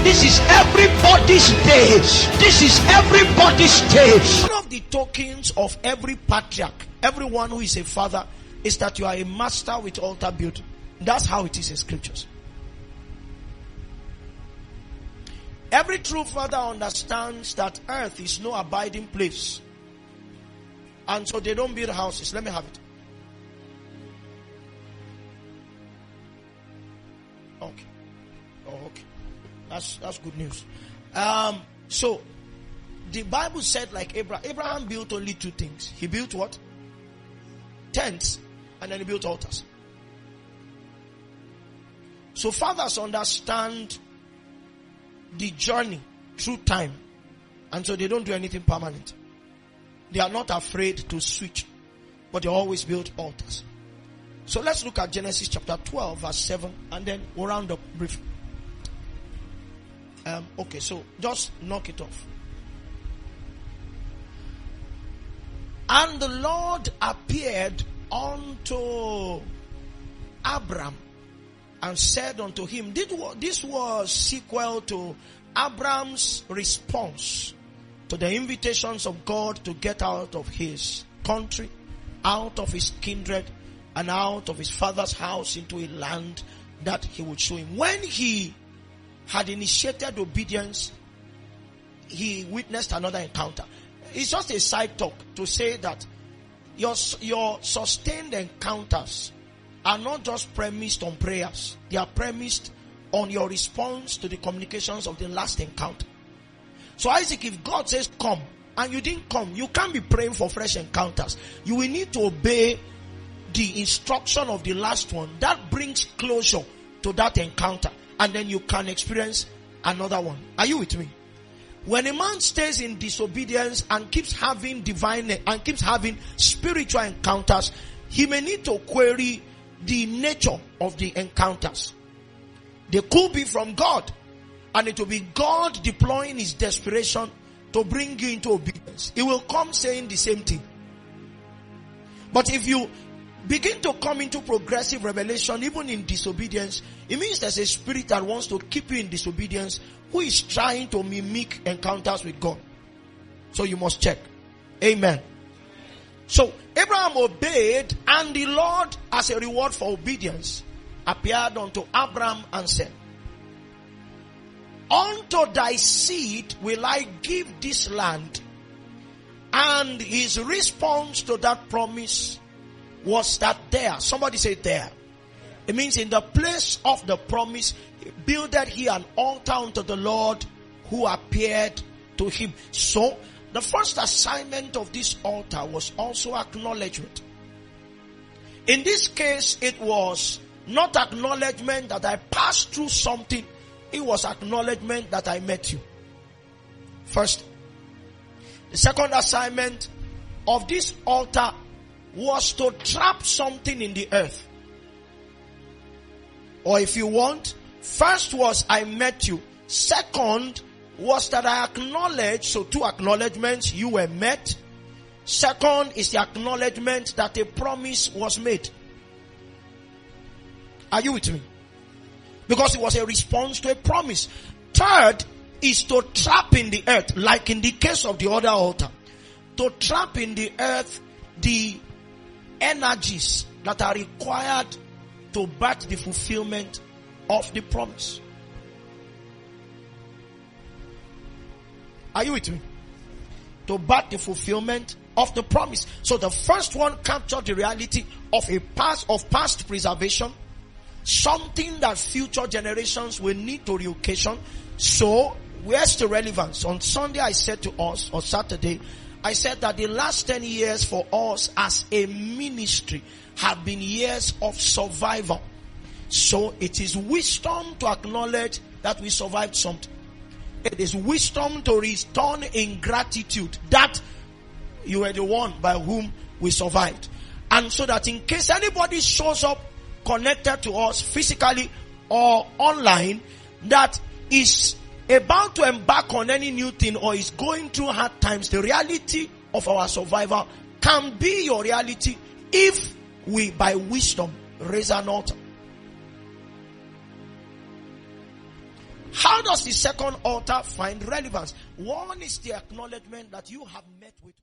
This is everybody's day. This is everybody's day. One of the tokens of every patriarch, everyone who is a father, is that you are a master with altar building. That's how it is in scriptures. Every true father understands that earth is no abiding place. And so they don't build houses. Let me have it. Okay. Oh, okay. That's good news. So the Bible said, like Abraham built only two things. He built what? Tents, and then he built altars. So fathers understand the journey through time, and so they don't do anything permanent. They are not afraid to switch, but they always build altars. So let's look at Genesis chapter 12 verse 7, and then we'll round up briefly. Okay, so just knock it off. And the Lord appeared unto Abram and said unto him, this was sequel to Abram's response to the invitations of God to get out of his country, out of his kindred, and out of his father's house into a land that he would show him. When he had initiated obedience, he witnessed another encounter. It's just a side talk to say that your sustained encounters are not just premised on prayers. They are premised on your response to the communications of the last encounter. So Isaac, if God says come, and you didn't come, you can't be praying for fresh encounters. You will need to obey the instruction of the last one. That brings closure to that encounter, and then you can experience another one. Are you with me? When a man stays in disobedience and keeps having spiritual encounters, he may need to query the nature of the encounters. They could be from God, and it will be God deploying his desperation to bring you into obedience. He will come saying the same thing. But if you begin to come into progressive revelation, even in disobedience, it means there's a spirit that wants to keep you in disobedience, who is trying to mimic encounters with God. So you must check. Amen. So Abraham obeyed, and the Lord, as a reward for obedience, appeared unto Abram and said, unto thy seed will I give this land. And his response to that promise was that there. Somebody say there. It means in the place of the promise, builded he an altar unto the Lord who appeared to him. So the first assignment of this altar was also acknowledgement. In this case, it was not acknowledgement that I passed through something. It was acknowledgement that I met you. First. The second assignment of this altar was to trap something in the earth. Or if you want, first was I met you. Second was that I acknowledged, so two acknowledgements, you were met. Second is the acknowledgement that a promise was made. Are you with me? Because it was a response to a promise. Third is to trap in the earth, like in the case of the other altar. To trap in the earth the energies that are required to birth the fulfillment of the promise. Are you with me? To birth the fulfillment of the promise. So the first one captured the reality of past preservation, something that future generations will need to reoccasion. So where's the relevance? On Sunday I said to us, or Saturday, I said that the last 10 years for us as a ministry have been years of survival. So it is wisdom to acknowledge that we survived something. It is wisdom to return in gratitude that you were the one by whom we survived. And so that in case anybody shows up connected to us physically or online that is about to embark on any new thing or is going through hard times, the reality of our survival can be your reality if we by wisdom raise an altar. How does the second altar find relevance? One is the acknowledgement that you have met with